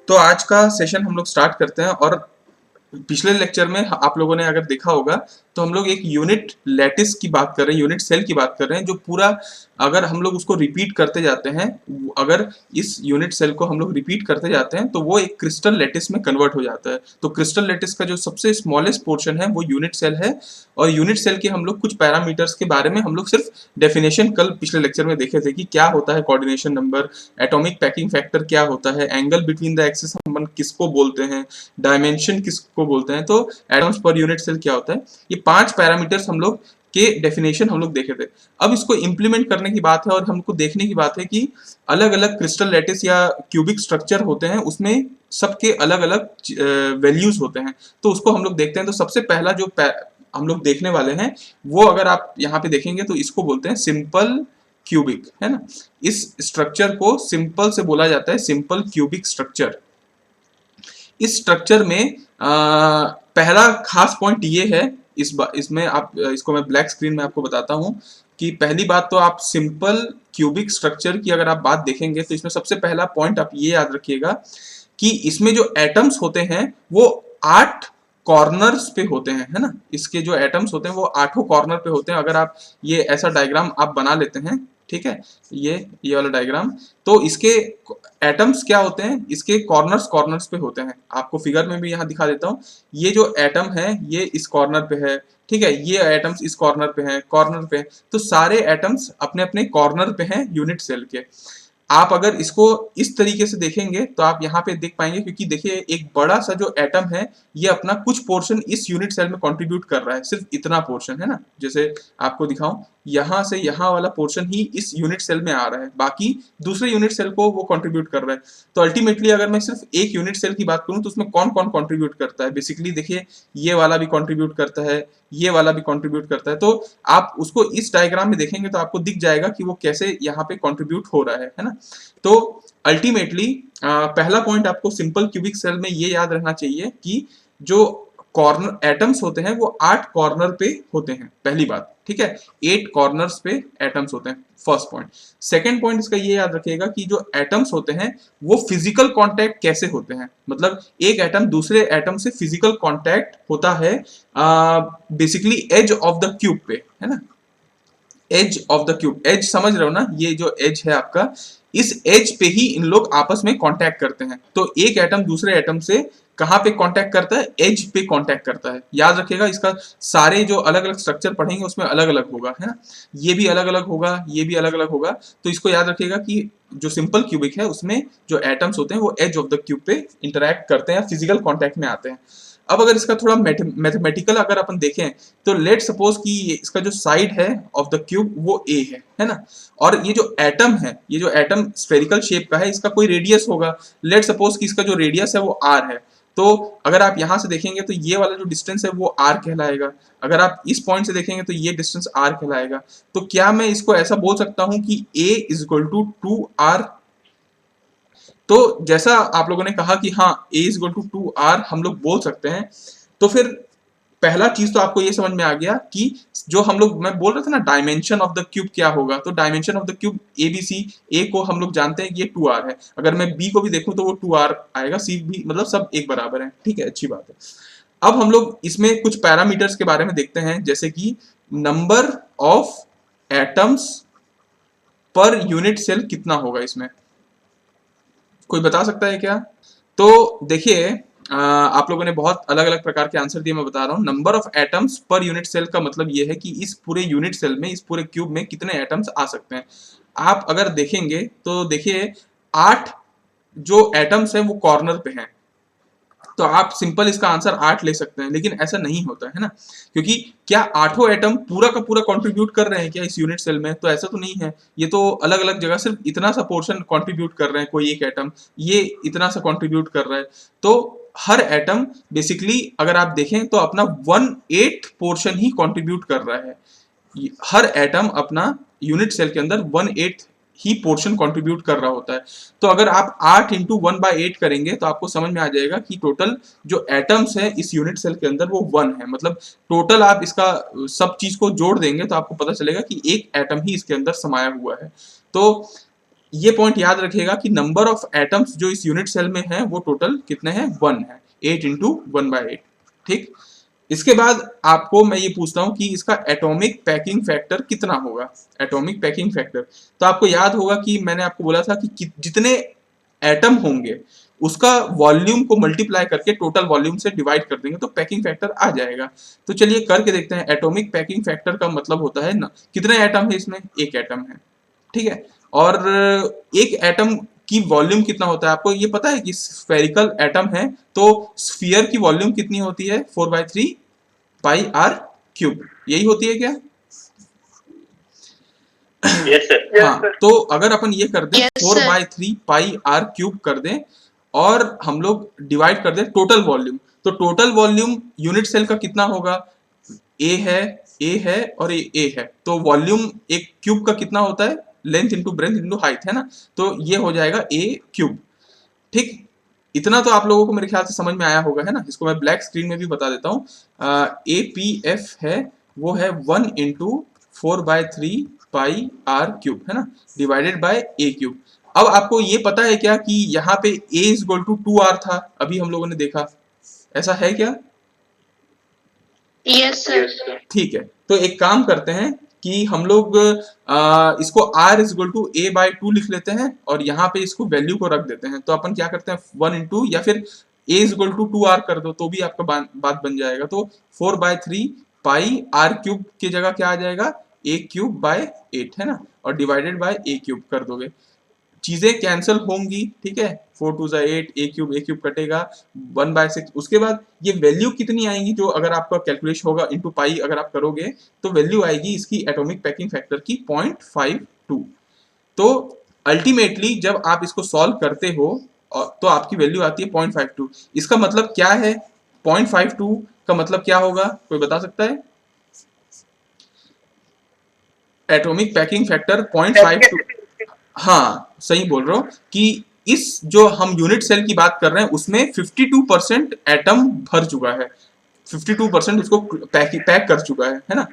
तो आज का सेशन हम लोग स्टार्ट करते हैं। और पिछले लेक्चर में आप लोगों ने अगर देखा होगा तो हम लोग एक यूनिट लैटिस की बात कर रहे हैं, यूनिट सेल की बात कर रहे हैं, जो पूरा अगर हम लोग उसको रिपीट करते जाते हैं, अगर इस यूनिट सेल को हम लोग रिपीट करते जाते हैं तो वो एक क्रिस्टल लैटिस में कन्वर्ट हो जाता है। तो क्रिस्टल लैटिस का जो सबसे स्मॉलेस्ट पोर्शन है वो यूनिट सेल है। और यूनिट सेल के हम लोग कुछ पैरामीटर्स के बारे में हम लोग सिर्फ डेफिनेशन कल पिछले लेक्चर में देखे थे कि क्या होता है coordination number, atomic packing factor क्या होता है, एंगल बिटवीन द एक्सिस हम किसको बोलते हैं, डायमेंशन किसको बोलते हैं, तो एटम्स पर यूनिट सेल क्या होता है। ये 5 पैरामीटर्स हम लोग के डेफिनेशन हम लोग देखे थे। अब इसको इंप्लीमेंट करने की बात है और हमको देखने की बात है कि अलग अलग क्रिस्टल लैटिस या क्यूबिक स्ट्रक्चर होते हैं, उसमें सबके अलग अलग वैल्यूज होते हैं। तो उसको हम लोग देखते हैं। तो सबसे पहला जो हम लोग देखने वाले हैं वो अगर आप यहाँ पे देखेंगे तो इसको बोलते हैं सिंपल क्यूबिक, है ना। इस स्ट्रक्चर को सिंपल से बोला जाता है सिंपल क्यूबिक स्ट्रक्चर। इस स्ट्रक्चर में पहला खास पॉइंट ये है, इसमें आप इसको मैं ब्लैक स्क्रीन में आपको बताता हूं कि पहली बात तो आप सिंपल क्यूबिक स्ट्रक्चर की अगर आप बात देखेंगे तो इसमें सबसे पहला पॉइंट आप ये याद रखिएगा कि इसमें जो एटम्स होते हैं वो 8 कॉर्नर्स पे होते हैं, है ना। इसके जो एटम्स होते हैं वो 8 कॉर्नर पे होते हैं। अगर आप ये ऐसा डायग्राम आप बना लेते हैं, ठीक है, ये वाला डायग्राम, तो इसके एटम्स क्या होते हैं, इसके कॉर्नर्स कॉर्नर्स पे होते हैं। आपको फिगर में भी यहाँ दिखा देता हूँ। ये जो एटम है ये इस कॉर्नर पे है, ठीक है, ये एटम्स इस कॉर्नर पे हैं, कॉर्नर पे। तो सारे एटम्स अपने अपने कॉर्नर पे हैं यूनिट सेल के। आप अगर इसको इस तरीके से देखेंगे तो आप यहाँ पे देख पाएंगे, क्योंकि देखिए एक बड़ा सा जो एटम है ये अपना कुछ पोर्शन इस यूनिट सेल में कंट्रीब्यूट कर रहा है, सिर्फ इतना पोर्शन, है ना। जैसे आपको दिखाऊं, यहाँ से यहाँ वाला पोर्शन ही इस यूनिट सेल में आ रहा है, बाकी दूसरे यूनिट सेल को वो कंट्रीब्यूट कर रहा है। तो अल्टीमेटली अगर मैं सिर्फ एक यूनिट सेल की बात करूं तो उसमें कौन कौन कंट्रीब्यूट करता है, बेसिकली देखिए ये वाला भी कंट्रीब्यूट करता है, ये वाला भी कंट्रीब्यूट करता है। तो आप उसको इस डायग्राम में देखेंगे तो आपको दिख जाएगा कि वो कैसे यहाँ पे कंट्रीब्यूट हो रहा है ना। तो अल्टीमेटली पहला पॉइंट आपको सिंपल क्यूबिक सेल में ये याद रहना चाहिए कि जो कॉर्नर एटम्स होते हैं वो 8 कॉर्नर पे होते हैं, पहली बात, ठीक है। 8 कॉर्नर्स पे एटम्स होते हैं, फर्स्ट पॉइंट। सेकंड पॉइंट इसका ये याद रखिएगा कि जो एटम्स होते हैं वो फिजिकल कांटेक्ट कैसे होते हैं, मतलब एक एटम दूसरे एटम से फिजिकल कांटेक्ट होता है basically edge of the cube पे, है ना। Edge of the cube, edge समझ रहे हो ना, ये जो एज है आपका, इस एज पे ही इन लोग आपस में कांटेक्ट करते हैं। तो एक एटम दूसरे एटम से कहां पे कांटेक्ट करता है, एज पे कांटेक्ट करता है। याद रखिएगा, इसका सारे जो अलग अलग स्ट्रक्चर पढ़ेंगे उसमें अलग अलग होगा, है ना। ये भी अलग अलग होगा, ये भी अलग अलग होगा। तो इसको याद रखिएगा कि जो सिंपल क्यूबिक है उसमें जो एटम्स होते हैं वो एज ऑफ द क्यूब पे इंटरैक्ट करते हैं, फिजिकल कॉन्टैक्ट में आते हैं। अब अगर इसका थोड़ा मैथमेटिकल अगर अपन देखें तो लेट सपोज कि इसका जो साइड है ऑफ द क्यूब वो ए है ना। और ये जो एटम है, ये जो एटम स्फेरिकल शेप का है, इसका कोई रेडियस होगा। लेट सपोज कि इसका जो रेडियस है वो आर है। तो अगर आप यहां से देखेंगे तो ये वाला जो डिस्टेंस है वो आर कहलाएगा। अगर आप इस पॉइंट से देखेंगे तो ये डिस्टेंस आर कहलाएगा। तो क्या मैं इसको ऐसा बोल सकता हूं कि ए इज इक्वल टू 2r। तो जैसा आप लोगों ने कहा कि हाँ a is equal to 2r हम लोग बोल सकते हैं। तो फिर पहला चीज तो आपको ये समझ में आ गया कि जो हम लोग मैं बोल रहा था ना डायमेंशन ऑफ द क्यूब क्या होगा। तो dimension of the cube A B C, A को हम लोग जानते हैं कि ये 2r है। अगर मैं बी को भी देखूं तो वो 2r आएगा, सी भी, मतलब सब एक बराबर है, ठीक है, अच्छी बात है। अब हम लोग इसमें कुछ पैरामीटर्स के बारे में देखते हैं, जैसे कि number of atoms per unit cell कितना होगा इसमें, कोई बता सकता है क्या। तो देखिए आप लोगों ने बहुत अलग अलग प्रकार के आंसर दिए, मैं बता रहा हूँ। Number of atoms per unit cell का मतलब ये है कि इस पूरे यूनिट सेल में, इस पूरे क्यूब में कितने एटम्स आ सकते हैं। आप अगर देखेंगे तो देखिए 8 जो एटम्स हैं वो कॉर्नर पे हैं। तो आप सिंपल इसका आंसर 8 ले सकते हैं, लेकिन ऐसा नहीं होता है ना, क्योंकि क्या 8 एटम पूरा का पूरा कंट्रीब्यूट कर रहे हैं क्या इस यूनिट सेल में, तो ऐसा तो नहीं है। ये तो अलग अलग जगह सिर्फ इतना सा पोर्शन कंट्रीब्यूट कर रहे हैं, कोई एक एटम ये इतना सा कंट्रीब्यूट कर रहा है। तो हर एटम बेसिकली अगर आप देखें तो अपना 1/8 पोर्शन ही कंट्रीब्यूट कर रहा है। हर एटम अपना यूनिट सेल के अंदर 1/8 ही पोर्शन कंट्रीब्यूट कर रहा होता है। तो अगर आप 8 इंटू 1/8 करेंगे तो आपको समझ में आ जाएगा कि टोटल जो एटम्स है इस यूनिट सेल के अंदर वो 1 है। मतलब टोटल आप इसका सब चीज को जोड़ देंगे तो आपको पता चलेगा कि एक एटम ही इसके अंदर समाया हुआ है। तो ये पॉइंट याद रखिएगा कि नंबर ऑफ एटम्स जो इस यूनिट सेल में है वो टोटल कितने हैं, 1 है, 8 इंटू 1/8। ठीक, इसके बाद आपको मैं ये पूछता हूं कि इसका एटॉमिक पैकिंग फैक्टर कितना होगा। एटॉमिक पैकिंग फैक्टर, तो आपको याद होगा कि मैंने आपको बोला था कि जितने एटम होंगे उसका वॉल्यूम को मल्टीप्लाई करके टोटल वॉल्यूम से डिवाइड कर देंगे तो पैकिंग फैक्टर आ जाएगा। तो चलिए करके देखते हैं। एटॉमिक पैकिंग फैक्टर का मतलब होता है ना, कितने एटम है इसमें, एक एटम है, ठीक है। और एक एटम की वॉल्यूम कितना होता है, आपको ये पता है कि स्फेरिकल एटम है तो स्फीयर की वॉल्यूम कितनी होती है, 4/3 पाई आर क्यूब, यही होती है क्या? Yes sir. हाँ, तो अगर अपन ये कर दें, 4/3 पाई आर क्यूब कर दें और हम लोग डिवाइड कर दें टोटल वॉल्यूम, तो टोटल वॉल्यूम यूनिट सेल का कितना होगा, ए है, ए है और ए है, तो वॉल्यूम एक क्यूब का कितना होता है, length into breadth into height, है ना, तो ये हो जाएगा ए क्यूब। ठीक, इतना तो आप लोगों को मेरे ख्याल से समझ में आया होगा, है ना। इसको मैं ब्लैक स्क्रीन में भी बता देता हूँ। ए पी एफ है, वो है 1 इंटू 4/3 पाई आर क्यूब, है ना, डिवाइडेड बाय ए क्यूब। अब आपको ये पता है क्या कि यहाँ पे a is equal to 2r था, अभी हम लोगों ने देखा, ऐसा है क्या? Yes sir. ठीक है, तो एक काम करते हैं कि हम लोग इसको r is equal to a/2 लिख लेते हैं और यहाँ पे इसको वैल्यू को रख देते हैं। तो अपन क्या करते हैं, 1 इंटू या फिर a is equal to 2r कर दो तो भी आपका बात बन जाएगा। तो 4/3 पाई r क्यूब की जगह क्या आ जाएगा, a³/8, है ना, और डिवाइडेड बाय a³ कर दोगे, चीजें कैंसिल होंगी, ठीक है, 4 2 8, a³ कटेगा, 1/6। उसके बाद ये वैल्यू कितनी आएंगी, जो अगर आपका कैलकुलेशन होगा इनटू पाई अगर आप करोगे तो वैल्यू आएगी इसकी एटॉमिक पैकिंग फैक्टर की 0.52। तो अल्टीमेटली जब आप इसको सॉल्व करते हो तो आपकी वैल्यू आती है 0.52। इसका मतलब क्या है, 0.52 का मतलब क्या होगा, कोई बता सकता है? एटॉमिक पैकिंग फैक्टर 0.52, हाँ सही बोल रहे हो कि इस जो हम यूनिट सेल की बात कर रहे हैं उसमें 52% एटम भर चुका है, 52% उसको पैक कर चुका है ना।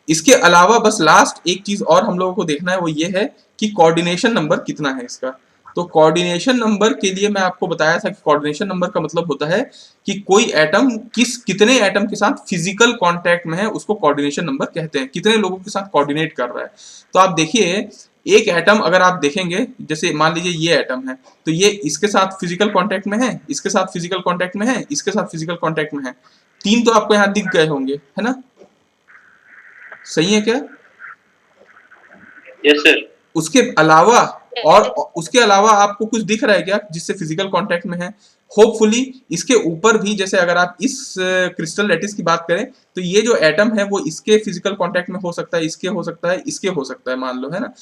इसके अलावा बस लास्ट एक चीज और हम लोगों को देखना है, वो ये है कि कोऑर्डिनेशन नंबर कितना है इसका। तो कोऑर्डिनेशन नंबर के लिए मैं आपको बताया था कि कोऑर्डिनेशन नंबर का मतलब होता है कि कोई एटम कितने एटम के साथ फिजिकल कांटेक्ट में है, उसको कोऑर्डिनेशन नंबर कहते हैं, कितने लोगों के साथ कोऑर्डिनेट कर रहा है। तो आप देखिए, एक एटम अगर आप देखेंगे, जैसे मान लीजिए ये एटम है, तो ये इसके साथ फिजिकल कांटेक्ट में है, इसके साथ फिजिकल कांटेक्ट में है, इसके साथ फिजिकल कांटेक्ट में है, 3 तो आपको यहाँ दिख गए होंगे, है ना, सही है क्या? Yes sir. उसके अलावा और उसके अलावा आपको कुछ दिख रहा है क्या जिससे फिजिकल कांटेक्ट में है? होपफुली इसके ऊपर भी, जैसे अगर आप इस क्रिस्टल लैटिस की बात करें तो ये जो एटम है वो इसके फिजिकल कांटेक्ट में हो सकता है, इसके हो सकता है, इसके हो सकता है, मान लो, है ना।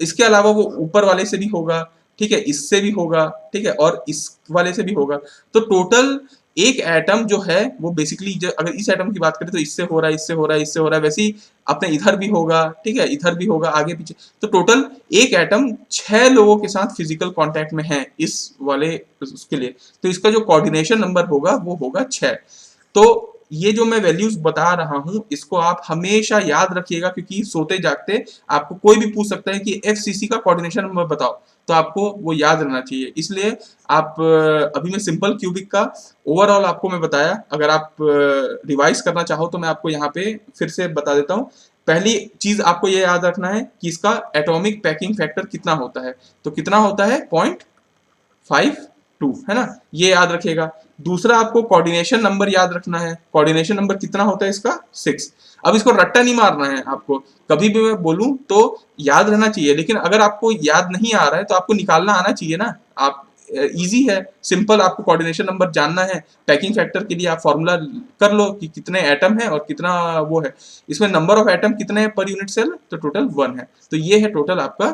इसके अलावा वो ऊपर वाले से भी होगा, ठीक है, इससे भी होगा, ठीक है, और इस वाले से भी होगा। तो टोटल एक एटम जो है वो बेसिकली, अगर इस एटम की बात करें तो इससे हो रहा है, इससे हो रहा है, इससे हो रहा है, वैसे ही अपने इधर भी होगा, ठीक है, इधर भी होगा, आगे पीछे। तो टोटल एक एटम 6 लोगों के साथ फिजिकल कांटेक्ट में है इस वाले उसके लिए। तो इसका जो कोऑर्डिनेशन नंबर होगा वो होगा 6। तो ये जो मैं वैल्यूज बता रहा हूं इसको आप हमेशा याद रखिएगा, क्योंकि सोते जागते आपको कोई भी पूछ सकता है कि एफसीसी का कोऑर्डिनेशन नंबर बताओ, तो आपको वो याद रहना चाहिए। इसलिए आप अभी मैं सिंपल क्यूबिक का ओवरऑल आपको मैं बताया, अगर आप रिवाइज करना चाहो तो मैं आपको यहाँ पे फिर से बता देता हूँ। पहली चीज आपको ये याद रखना है कि इसका एटॉमिक पैकिंग फैक्टर कितना होता है, तो कितना होता है 0.52, है ना, ये याद रखिएगा। दूसरा आपको कोऑर्डिनेशन नंबर याद रखना है, कोऑर्डिनेशन नंबर कितना होता है इसका 6। अब इसको रट्टा नहीं मारना है आपको, कभी भी मैं बोलूं तो याद रहना चाहिए, लेकिन अगर आपको याद नहीं आ रहा है तो आपको निकालना आना चाहिए ना। आप इजी है, सिंपल, आपको कोऑर्डिनेशन नंबर जानना है, पैकिंग फैक्टर के लिए आप फॉर्मूला कर लो कि कितने एटम है और कितना वो है, इसमें नंबर ऑफ एटम कितने हैं पर यूनिट सेल, तो टोटल 1 है। तो ये है टोटल आपका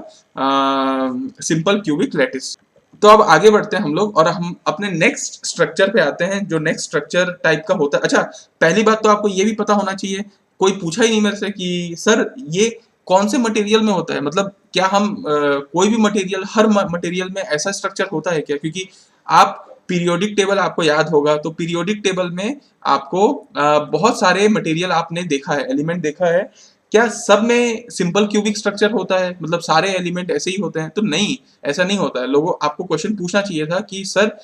सिंपल क्यूबिक लैटिस। तो अब आगे बढ़ते हैं हम लोग और हम अपने नेक्स्ट स्ट्रक्चर पे आते हैं, जो नेक्स्ट स्ट्रक्चर टाइप का होता है। अच्छा, पहली बात तो आपको ये भी पता होना चाहिए, कोई पूछा ही नहीं मेरे से कि सर ये कौन से मटेरियल में होता है, मतलब क्या हम कोई भी मटेरियल, हर मटेरियल में ऐसा स्ट्रक्चर होता है क्या? क्योंकि आप पीरियोडिक टेबल आपको याद होगा, तो पीरियोडिक टेबल में आपको बहुत सारे मटेरियल आपने देखा है, एलिमेंट देखा है, क्या सब में सिंपल क्यूबिक स्ट्रक्चर होता है, मतलब सारे एलिमेंट ऐसे ही होते हैं? तो नहीं, ऐसा नहीं होता है। लोगों आपको क्वेश्चन पूछना चाहिए था कि सर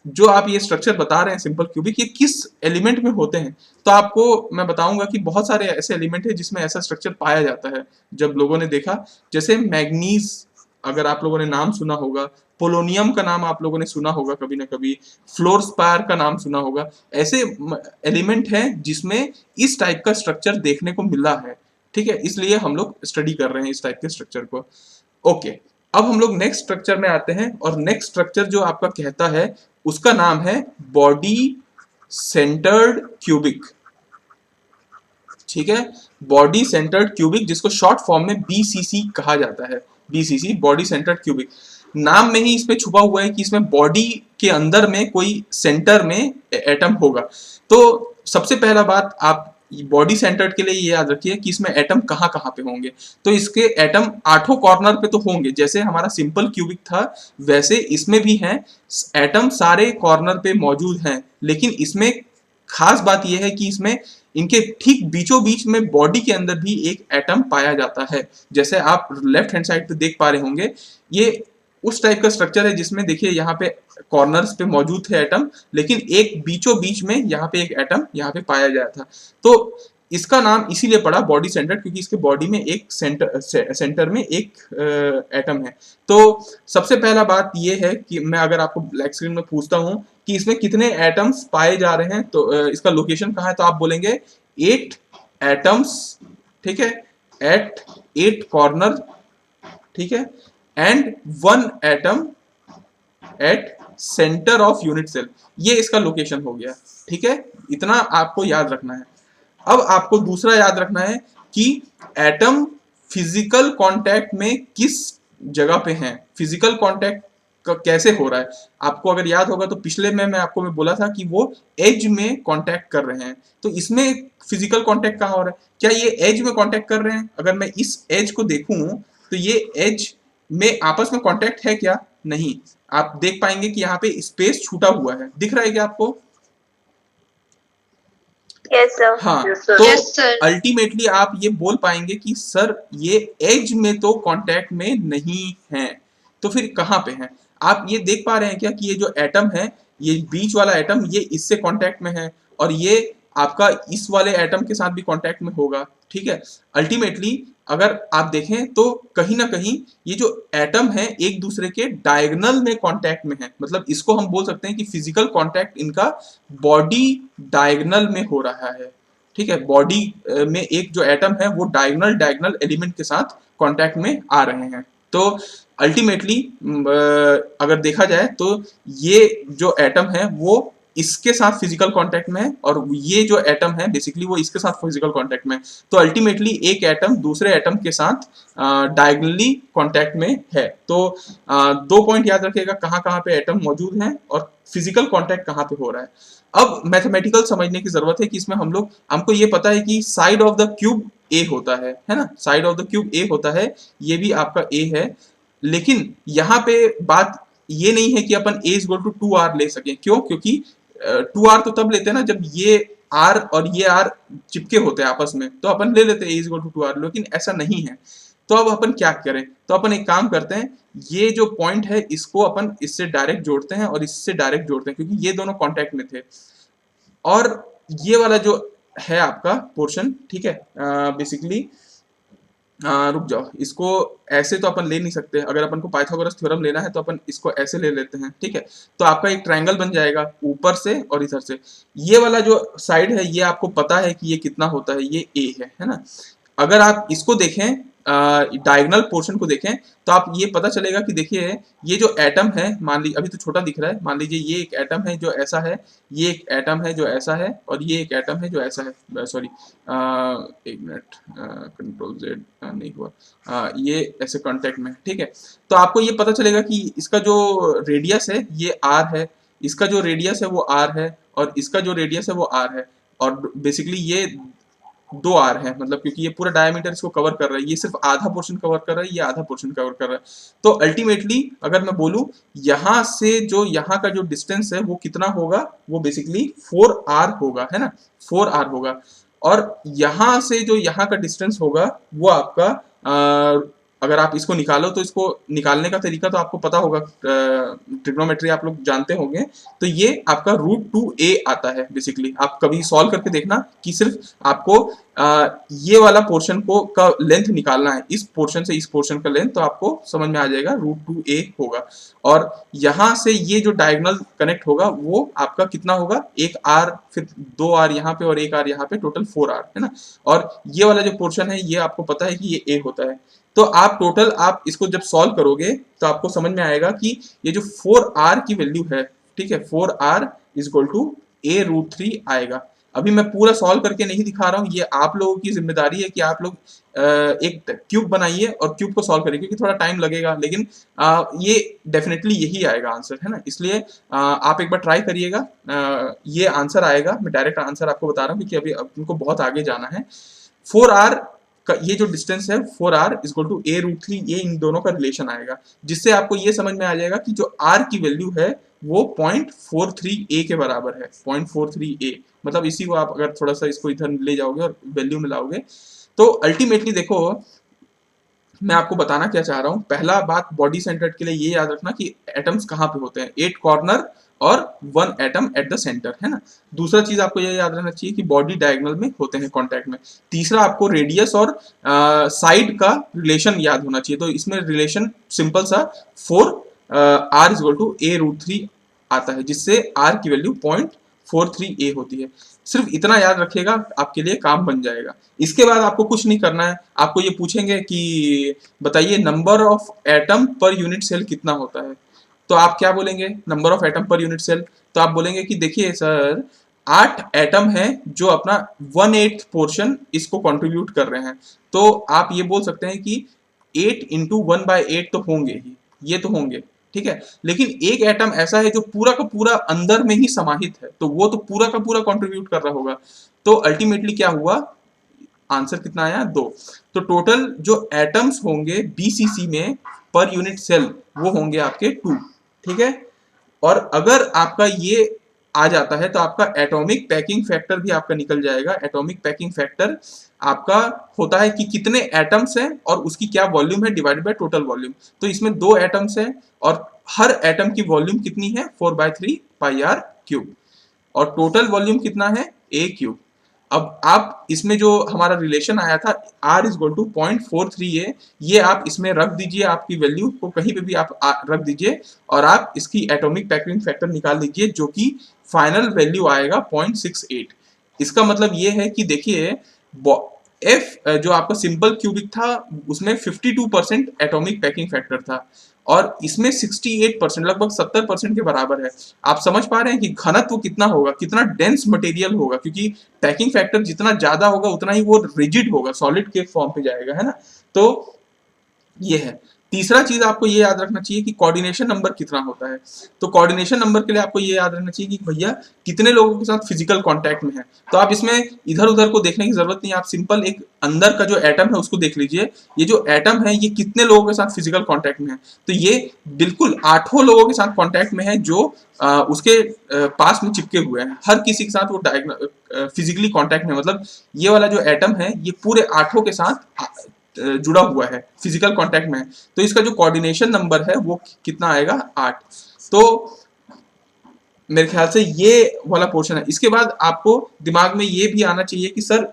जो आप ये स्ट्रक्चर बता रहे हैं सिंपल क्यूबिक, ये किस एलिमेंट में होते हैं? तो आपको मैं बताऊंगा कि बहुत सारे ऐसे एलिमेंट है जिसमें ऐसा स्ट्रक्चर पाया जाता है। जब लोगों ने देखा, जैसे मैग्नीज, अगर आप लोगों ने नाम सुना होगा, पोलोनियम का नाम आप लोगों ने सुना होगा कभी ना कभी, फ्लोरस्पायर का नाम सुना होगा, ऐसे एलिमेंट हैं जिसमें इस टाइप का स्ट्रक्चर देखने को मिला है। ठीक है, इसलिए हम लोग स्टडी कर रहे हैं इस टाइप के स्ट्रक्चर को। ओके, अब हम लोग नेक्स्ट स्ट्रक्चर में आते हैं, और नेक्स्ट स्ट्रक्चर जो आपका कहता है उसका नाम है बॉडी सेंटर्ड क्यूबिक। ठीक है, बॉडी सेंटर्ड क्यूबिक, जिसको शॉर्ट फॉर्म में बीसीसी कहा जाता है। BCC, body centred cubic. नाम में ही इसमें छुपा हुआ है कि इसमें बॉडी के अंदर में कोई सेंटर में एटम होगा। तो सबसे पहला बात आप बॉडी सेंटर्ड के लिए ये याद रखिए कि इसमें एटम कहाँ कहाँ पे होंगे। तो इसके एटम आठों कॉर्नर पे तो होंगे, जैसे हमारा सिंपल क्यूबिक था वैसे इसमें भी हैं एटम, सारे कॉर्नर पे मौजूद हैं। लेकिन इसमें खास बात यह है कि इसमें इनके ठीक बीचों बीच में बॉडी के अंदर भी एक एटम पाया जाता है। जैसे आप लेफ्ट हैंड साइड पे देख पा रहे होंगे, ये उस टाइप का स्ट्रक्चर है जिसमें देखिए यहाँ पे कॉर्नर्स पे मौजूद थे एटम, लेकिन एक बीचों बीच में यहाँ पे एक एटम यहाँ पे पाया गया था। तो इसका नाम इसीलिए पड़ा बॉडी सेंटर, क्योंकि इसके बॉडी में एक सेंटर में एक एटम है। तो सबसे पहला बात ये है कि मैं अगर आपको ब्लैक स्क्रीन में पूछता हूं कि इसमें कितने एटम्स पाए जा रहे हैं, तो इसका लोकेशन कहाँ है, तो आप बोलेंगे 8 एटम्स। ठीक है, एट 8 कॉर्नर। ठीक है, and 1 atom at centre of unit cell, ये इसका लोकेशन हो गया। ठीक है, इतना आपको याद रखना है। अब आपको दूसरा याद रखना है कि एटम फिजिकल कांटेक्ट में किस जगह पे हैं, फिजिकल कांटेक्ट कैसे हो रहा है। आपको अगर याद होगा तो पिछले में मैं आपको बोला था कि वो एज में कांटेक्ट कर रहे हैं। तो इसमें फिजिकल कांटेक्ट कहाँ हो रहा है? क्या ये एज में कांटेक्ट कर रहे हैं? अगर मैं इस एज को देखूं तो ये एज में आपस में कांटेक्ट है क्या? नहीं। आप देख पाएंगे कि यहाँ पे स्पेस छूटा हुआ है, दिख रहा है क्या आपको? Yes sir. हाँ, तो अल्टीमेटली आप ये बोल पाएंगे कि सर ये एज में तो कांटेक्ट में नहीं है, तो फिर कहाँ पे है? आप ये देख पा रहे हैं क्या कि ये जो एटम है, ये बीच वाला एटम ये इससे कांटेक्ट में है, और ये आपका इस वाले एटम के साथ भी कांटेक्ट में होगा। ठीक है, अल्टीमेटली अगर आप देखें तो कहीं ना कहीं ये जो एटम है एक दूसरे के डायगोनल में कांटेक्ट में है, मतलब इसको हम बोल सकते हैं कि फिजिकल कांटेक्ट इनका बॉडी डायगोनल में हो रहा है। ठीक है, बॉडी में एक जो एटम है वो डायगोनल डायगोनल एलिमेंट के साथ कांटेक्ट में आ रहे हैं। तो अल्टीमेटली अगर देखा जाए तो ये जो एटम है वो इसके साथ फिजिकल कांटेक्ट में है, और ये जो एटम है बेसिकली वो इसके साथ फिजिकल कांटेक्ट में है। तो अल्टीमेटली एक एटम दूसरे एटम के साथ डायगोनली कांटेक्ट में है। तो 2 पॉइंट याद रखिएगा, कहाँ कहाँ पे एटम मौजूद हैं और फिजिकल कांटेक्ट कहाँ पे हो रहा है। अब मैथमेटिकल समझने की जरूरत है कि इसमें हमको ये पता है कि साइड ऑफ द क्यूब ए होता है ना, साइड ऑफ द क्यूब ए होता है, ये भी आपका ए है। लेकिन यहाँ पे बात ये नहीं है कि अपन a इज टू 2r ले सकें। क्यों? क्योंकि 2r तो तब लेते हैं ना जब ये r और ये r चिपके होते हैं आपस में, तो अपन ले लेते हैं a इज टू 2r, लेकिन ऐसा नहीं है। तो अब अपन क्या करें? तो अपन एक काम करते हैं, ये जो पॉइंट है इसको अपन इससे डायरेक्ट जोड़ते हैं और इससे डायरेक्ट जोड़ते हैं, क्योंकि ये दोनों कांटेक्ट में थे। और ये वाला जो है आपका पोर्शन, ठीक है, बेसिकली रुक जाओ, इसको ऐसे तो अपन ले नहीं सकते। अगर अपन को पाइथागोरस थ्योरम लेना है तो अपन इसको ऐसे ले लेते हैं। ठीक है, तो आपका एक ट्रायंगल बन जाएगा ऊपर से और इधर से। ये वाला जो साइड है ये आपको पता है कि ये कितना होता है, ये ए है ना। अगर आप इसको देखें, डायगोनल पोर्शन को देखें, तो आप ये पता चलेगा कि देखिए ये जो एटम है, मान लीजिए अभी तो छोटा दिख रहा है, मान लीजिए ये एक एटम है जो ऐसा है, ये एक एटम है जो ऐसा है, और ये एक एटम है जो ऐसा है। सॉरी, एक मिनट, कंट्रोल जेड नहीं हुआ, ये ऐसे कांटेक्ट में है। ठीक है, तो आपको ये पता चलेगा कि इसका जो रेडियस है ये आर है, इसका जो रेडियस है वो आर है, और इसका जो रेडियस है वो आर है, और बेसिकली ये 2r है, मतलब क्योंकि ये पूरा डायमीटर इसको कवर कर रहा है, ये सिर्फ आधा पोर्शन कवर कर रहा है, ये आधा पोर्शन कवर कर रहा है। तो अल्टीमेटली अगर मैं बोलूं यहां से जो यहाँ का जो डिस्टेंस है वो कितना होगा, वो बेसिकली 4r होगा, है ना, 4r होगा। और यहाँ से जो यहाँ का डिस्टेंस होगा वो आपका अगर आप इसको निकालो तो इसको निकालने का तरीका तो आपको पता होगा, ट्रिग्नोमेट्री आप लोग जानते होंगे। तो ये आपका √2a आता है बेसिकली। आप कभी सॉल्व करके देखना कि सिर्फ आपको ये वाला पोर्शन को का लेंथ निकालना है, इस पोर्शन से इस पोर्शन का लेंथ, तो आपको समझ में आ जाएगा √2a होगा। और यहाँ से ये जो डायगोनल कनेक्ट होगा वो आपका कितना होगा, एक आर, फिर 2 आर यहाँ पे और 1 आर यहाँ पे, टोटल 4 आर है ना। और ये वाला जो पोर्शन है ये आपको पता है कि ये a होता है। तो आप टोटल आप इसको जब सॉल्व करोगे तो आपको समझ में आएगा कि ये जो 4r की वैल्यू है, ठीक है, 4r is equal to a√3 आएगा। अभी मैं पूरा सॉल्व करके नहीं दिखा रहा हूँ, ये आप लोगों की जिम्मेदारी है कि आप लोग एक क्यूब बनाइए और क्यूब को सॉल्व करिए, क्योंकि थोड़ा टाइम लगेगा, लेकिन ये डेफिनेटली यही आएगा आंसर, है ना। इसलिए आप एक बार ट्राई करिएगा, ये आंसर आएगा। मैं डायरेक्ट आंसर आपको बता रहा हूँ क्योंकि अभी तुमको बहुत आगे जाना है। 4r का ये जो डिस्टेंस है 4r is equal to a√3, ये इन दोनों का रिलेशन आएगा, जिससे आपको ये समझ में आ जाएगा कि जो r की वैल्यू है वो 0.43a के बराबर है। 0.43a मतलब इसी को आप अगर थोड़ा सा इसको इधर ले जाओगे और वैल्यू में लाओगे तो अल्टीमेटली देखो, मैं आपको बताना क्या चाह रहा हूँ। पहला बात बॉडी सेंटर्ड के लिए ये याद रखना कि एटम्स कहाँ पे होते हैं, 8 कॉर्नर और 1 एटम एट द सेंटर, है ना। दूसरा चीज आपको ये याद रखना चाहिए कि बॉडी डायगोनल में होते हैं कांटेक्ट में। तीसरा आपको रेडियस और साइड का रिलेशन याद होना चाहिए। तो इसमें रिलेशन सिंपल सा 4r is equal to a√3 आता है, जिससे r की वैल्यू 0.43a होती है। सिर्फ इतना याद रखिएगा, आपके लिए काम बन जाएगा। इसके बाद आपको कुछ नहीं करना है। आपको ये पूछेंगे कि बताइए number of atom per unit cell कितना होता है, तो आप क्या बोलेंगे, number of atom per unit cell. तो आप बोलेंगे कि देखिए सर 8 एटम है जो अपना 1/8 पोर्शन इसको कंट्रीब्यूट कर रहे हैं। तो आप ये बोल सकते हैं कि 8 इंटू 1/8 तो होंगे ही, ये तो होंगे, ठीक है। लेकिन एक एटम ऐसा है जो पूरा का पूरा अंदर में ही समाहित है, तो वो तो पूरा का पूरा कंट्रीब्यूट कर रहा होगा। तो अल्टीमेटली क्या हुआ, आंसर कितना आया, 2। तो टोटल जो एटम्स होंगे बीसीसी में पर यूनिट सेल वो होंगे आपके 2, ठीक है। और अगर आपका ये आ जाता है तो आपका एटॉमिक पैकिंग फैक्टर भी आपका निकल जाएगा। एटॉमिक पैकिंग फैक्टर आपका होता है कि कितने एटम्स हैं और उसकी क्या वॉल्यूम है डिवाइडेड बाय टोटल वॉल्यूम। तो इसमें 2 एटम्स हैं और हर एटम की वॉल्यूम कितनी है, 4/3 πr³ और टोटल वॉल्यूम कितना है, a³। अब आप इसमें जो हमारा रिलेशन आया था r is equal to 0.43a, ये आप इसमें रख दीजिए, आपकी वैल्यू को कहीं पे भी आप रख दीजिए और आप इसकी एटॉमिक पैकिंग फैक्टर निकाल लीजिए, जो कि फाइनल वैल्यू आएगा 0.68। इसका मतलब ये है कि देखिए F जो आपका सिंपल क्यूबिक था उसमें 52% एटॉमिक पैकिंग फैक्टर था और इसमें 68%, लगभग 70% के बराबर है। आप समझ पा रहे हैं कि घनत्व कितना होगा, कितना डेंस मटेरियल होगा, क्योंकि पैकिंग फैक्टर जितना ज्यादा होगा उतना ही वो रिजिड होगा, सॉलिड के फॉर्म पे जाएगा, है ना। तो ये है। तीसरा चीज आपको ये याद रखना चाहिए कि कोऑर्डिनेशन नंबर कितना होता है। तो कोऑर्डिनेशन नंबर के लिए आपको ये याद रखना चाहिए कि भैया कितने लोगों के साथ फिजिकल कांटेक्ट में है। तो आप इसमें इधर उधर को देखने की जरूरत नहीं है, आप सिंपल एक अंदर का जो एटम है उसको देख लीजिए। ये जो एटम है ये कितने लोगों के साथ फिजिकल कांटेक्ट में है, तो ये बिल्कुल 8 लोगों के साथ कांटेक्ट में है जो उसके पास में चिपके हुए हैं। हर किसी के साथ वो फिजिकली कांटेक्ट में, मतलब ये वाला जो एटम है ये पूरे 8 के साथ जुड़ा हुआ है, फिजिकल कांटेक्ट में है। तो इसका जो कोऑर्डिनेशन नंबर है वो कितना आएगा, 8। तो मेरे ख्याल से ये वाला पोर्शन है। इसके बाद आपको दिमाग में ये भी आना चाहिए कि सर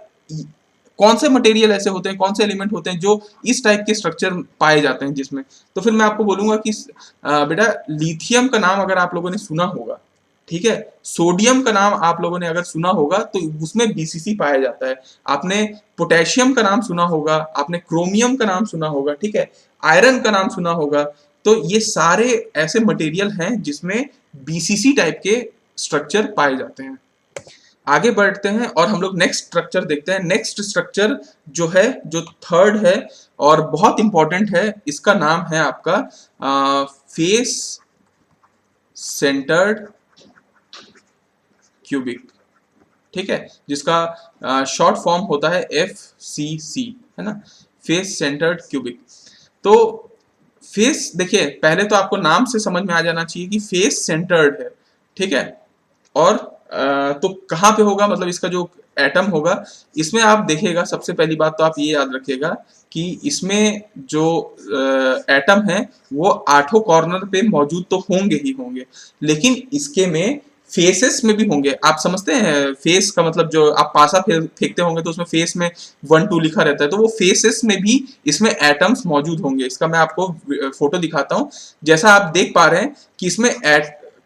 कौन से मटेरियल ऐसे होते हैं, कौन से एलिमेंट होते हैं जो इस टाइप के स्ट्रक्चर पाए जाते हैं जिसमें। तो फिर मैं आपको बोलूंगा कि बेटा लिथियम का नाम अगर आप लोगों ने सुना होगा, ठीक है, सोडियम का नाम आप लोगों ने अगर सुना होगा तो उसमें बीसीसी पाया जाता है। आपने पोटेशियम का नाम सुना होगा, आपने क्रोमियम का नाम सुना होगा, ठीक है, आयरन का नाम सुना होगा। तो ये सारे ऐसे मटेरियल हैं जिसमें बीसीसी टाइप के स्ट्रक्चर पाए जाते हैं। आगे बढ़ते हैं और हम लोग नेक्स्ट स्ट्रक्चर देखते हैं। नेक्स्ट स्ट्रक्चर जो है, जो थर्ड है और बहुत इंपॉर्टेंट है, इसका नाम है आपका फेस सेंटर्ड क्यूबिक, ठीक है, जिसका शॉर्ट फॉर्म होता है FCC, है ना, फेस सेंटर्ड क्यूबिक। तो फेस देखिए, पहले तो आपको नाम से समझ में आ जाना चाहिए कि फेस सेंटर्ड है, ठीक है। और तो कहाँ पे होगा, मतलब इसका जो एटम होगा, इसमें आप देखिएगा सबसे पहली बात तो आप ये याद रखिएगा कि इसमें जो एटम है वो आठों कॉर्नर पे मौजूद तो होंगे ही होंगे, लेकिन इसके में फेसेस में भी होंगे। आप समझते हैं फेस का मतलब, जो आप पासा फेंकते होंगे तो उसमें फेस में 1 2 लिखा रहता है, तो वो फेसेस में भी इसमें एटम्स मौजूद होंगे। इसका मैं आपको फोटो दिखाता हूं। जैसा आप देख पा रहे हैं कि इसमें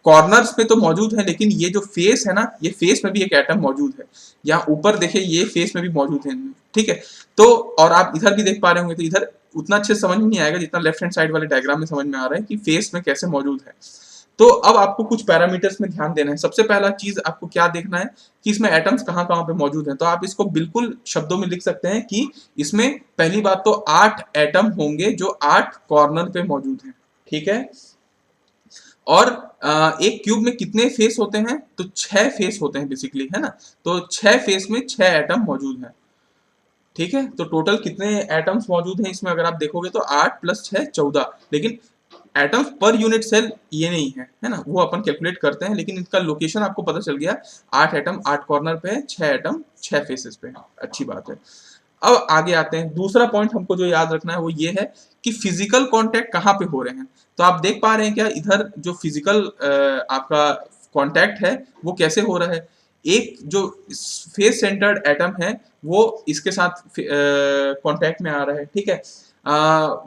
कॉर्नर्स पे तो मौजूद है, लेकिन ये जो फेस है ना, ये फेस में भी एक एटम मौजूद है। यहाँ ऊपर देखिए, ये फेस में भी मौजूद है, ठीक है। तो और आप इधर भी देख पा रहे होंगे, तो इधर उतना अच्छे से समझ में नहीं आएगा जितना लेफ्ट हैंड साइड वाले डायग्राम में समझ में आ रहा है कि फेस में कैसे मौजूद है। तो अब आपको कुछ पैरामीटर्स में ध्यान देना है। सबसे पहला चीज आपको क्या देखना है कि इसमें एटम्स कहाँ कहाँ पे मौजूद हैं। तो आप इसको बिल्कुल शब्दों में लिख सकते हैं कि इसमें पहली बात तो 8 एटम होंगे जो 8 कॉर्नर पे मौजूद हैं, ठीक है। और एक क्यूब में कितने फेस होते हैं, तो 6 फेस होते हैं बेसिकली, है ना। तो 6 फेस में 6 एटम मौजूद हैं, ठीक है। तो टोटल कितने एटम्स मौजूद हैं इसमें, अगर आप देखोगे तो 8 + 6 14, लेकिन एटम्स पर यूनिट सेल ये नहीं है ना, वो अपन कैलकुलेट करते हैं, लेकिन इनका लोकेशन आपको पता चल गया। 8 एटम 8 कॉर्नर पे है, 6 एटम 6 फेसेस पे है, अच्छी बात है। अब आगे आते हैं, दूसरा पॉइंट हमको जो याद रखना है वो ये है कि फिजिकल कांटेक्ट कहाँ पे हो रहे हैं। तो आप देख पा रहे हैं क्या, इधर जो फिजिकल आपका कांटेक्ट है वो कैसे हो रहा है। एक जो फेस सेंटर्ड एटम है वो इसके साथ कांटेक्ट में आ रहा है, ठीक है।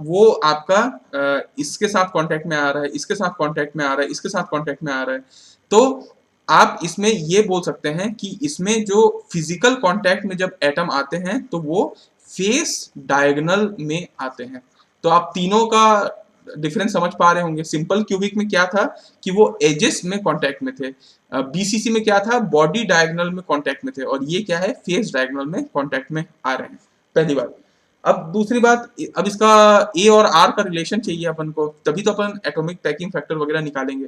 वो आपका इसके साथ कांटेक्ट में आ रहा है, इसके साथ कांटेक्ट में आ रहा है, इसके साथ कांटेक्ट में आ रहा है। तो आप इसमें ये बोल सकते हैं कि इसमें जो फिजिकल कांटेक्ट में जब एटम आते हैं तो वो फेस डायगोनल में आते हैं। तो आप तीनों का डिफरेंस समझ पा रहे होंगे। सिंपल क्यूबिक में क्या था कि वो एजेस में कांटेक्ट में थे, बीसीसी में क्या था, बॉडी डायगोनल में कांटेक्ट में थे, और ये क्या है, फेस डायगोनल में कांटेक्ट में आ रहे हैं, पहली बात। अब दूसरी बात, अब इसका ए और आर का रिलेशन चाहिए अपन को, तभी तो अपन एटॉमिक पैकिंग फैक्टर वगैरह निकालेंगे।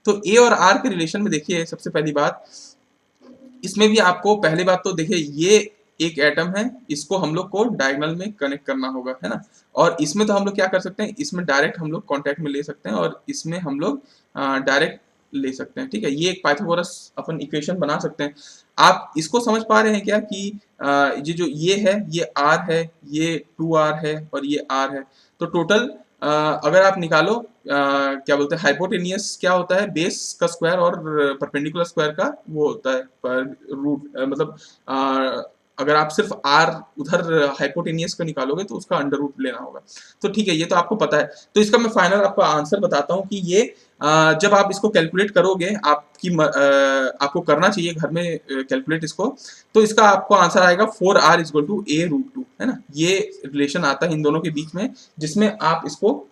तो ए और आर के रिलेशन में देखिए, सबसे पहली बात इसमें भी आपको पहली बात तो देखिए, ये एक एटम है, इसको हम लोग को डायगोनल में कनेक्ट करना होगा, है ना। और इसमें तो हम लोग क्या कर सकते हैं, इसमें डायरेक्ट हम लोग कांटेक्ट में ले सकते हैं, और इसमें हम लोग डायरेक्ट ले सकते हैं, ठीक है। ये एक पाइथागोरस अपन इक्वेशन बना सकते हैं। आप इसको समझ पा रहे हैं क्या कि ये जो ये है, ये आर है, ये 2r है, और ये आर है। तो टोटल अगर आप निकालो क्या बोलते हैं, हाइपोटेनियस क्या होता है, बेस का स्क्वायर और परपेंडिकुलर स्क्वायर का वो होता है पर रूट, मतलब अगर आप सिर्फ आर उधर हाइपोटेनियस का निकालोगे तो उसका अंडर रूट लेना होगा। तो ठीक है, ये तो आपको पता है। तो इसका मैं फाइनल आपको आंसर बताता हूँ कि ये जब आप इसको कैलकुलेट करोगे, आपको करना चाहिए घर में कैलकुलेट इसको, तो इसका आपको आंसर आएगा 4r = a√2, है ना। ये रिलेशन आता है इन दोनों के बीच में, जिसमें आप इसको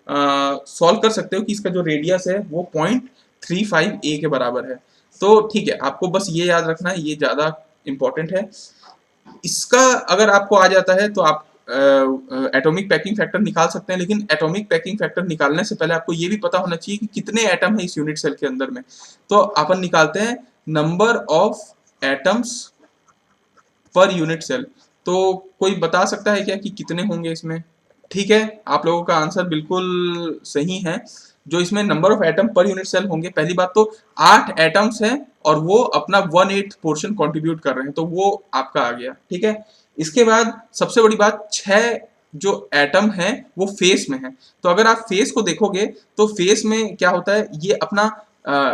सॉल्व कर सकते हो कि इसका जो रेडियस है वो 0.35a के बराबर है। तो ठीक है, आपको बस ये याद रखना है, ये ज्यादा इंपॉर्टेंट है। इसका अगर आपको आ जाता है तो आप एटॉमिक पैकिंग फैक्टर निकाल सकते हैं, लेकिन एटॉमिक पैकिंग फैक्टर निकालने से पहले आपको ये भी पता होना चाहिए कि कितने एटम है इस यूनिट सेल के अंदर में। तो अपन निकालते हैं number of atoms per unit cell. तो कोई बता सकता है क्या कि कितने होंगे इसमें। ठीक है, आप लोगों का आंसर बिल्कुल सही है। जो इसमें number of atom per unit cell होंगे, पहली बात तो 8 एटम्स हैं और वो अपना 1/8 पोर्शन कंट्रीब्यूट कर रहे हैं, तो वो आपका आ गया, ठीक है। इसके बाद सबसे बड़ी बात, 6 जो एटम है वो फेस में है। तो अगर आप फेस को देखोगे तो फेस में क्या होता है, ये अपना